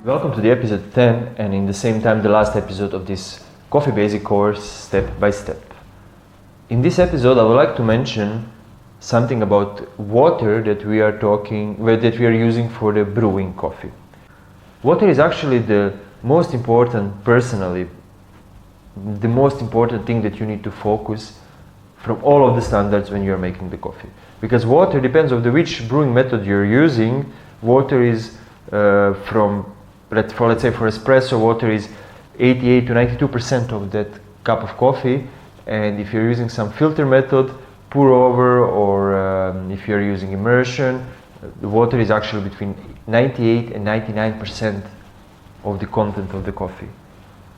Welcome to the episode 10 and in the same time the last episode of this coffee basic course step by step. In this episode I would like to mention something about water that we are using for the brewing coffee. Water is actually the most important, personally, the most important thing that you need to focus from all of the standards when you are making the coffee. Because water depends on which brewing method you're using. Water is let's say for espresso, water is 88 to 92% of that cup of coffee, and if you're using some filter method, pour over, or if you're using immersion, the water is actually between 98 and 99% of the content of the coffee.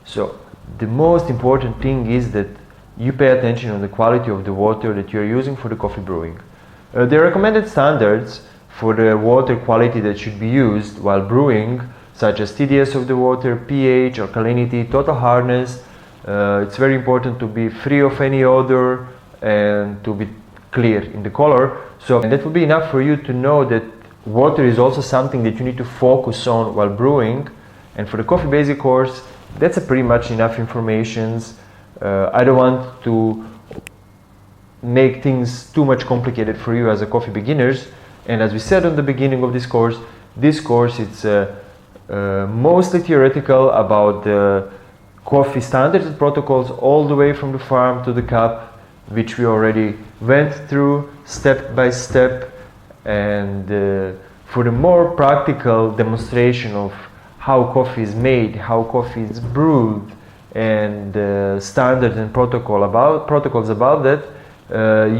So the most important thing is that you pay attention on the quality of the water that you're using for the coffee brewing. The recommended standards for the water quality that should be used while brewing, such as TDS of the water, pH, alkalinity, total hardness. It's very important to be free of any odor and to be clear in the color. And that will be enough for you to know that water is also something that you need to focus on while brewing. And for the coffee basic course, that's pretty much enough information. I don't want to make things too much complicated for you as a coffee beginners. And as we said on the beginning of this course it's mostly theoretical about the coffee standards and protocols all the way from the farm to the cup, which we already went through step by step. And for the more practical demonstration of how coffee is made, how coffee is brewed, and standards and protocols about that,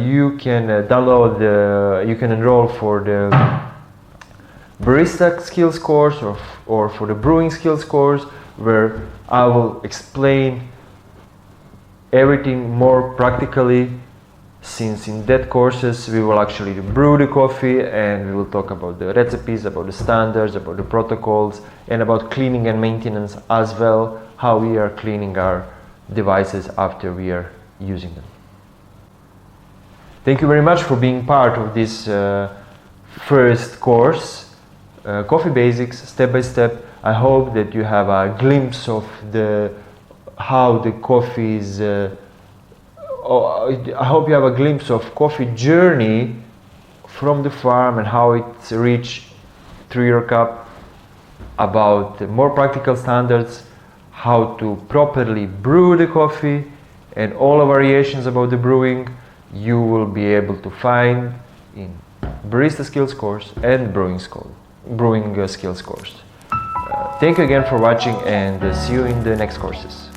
you can you can enroll for the barista skills course or for the brewing skills course, where I will explain everything more practically, since in that courses we will actually brew the coffee and we will talk about the recipes, about the standards, about the protocols, and about cleaning and maintenance as well, how we are cleaning our devices after we are using them. Thank you very much for being part of this first course, Coffee Basics, step by step. I hope that you have a glimpse of how the coffee is. I hope you have a glimpse of coffee journey from the farm and how it's reached through your cup, about the more practical standards, how to properly brew the coffee, and all the variations about the brewing you will be able to find in barista skills course and brewing skills course. Thank you again for watching, and see you in the next courses.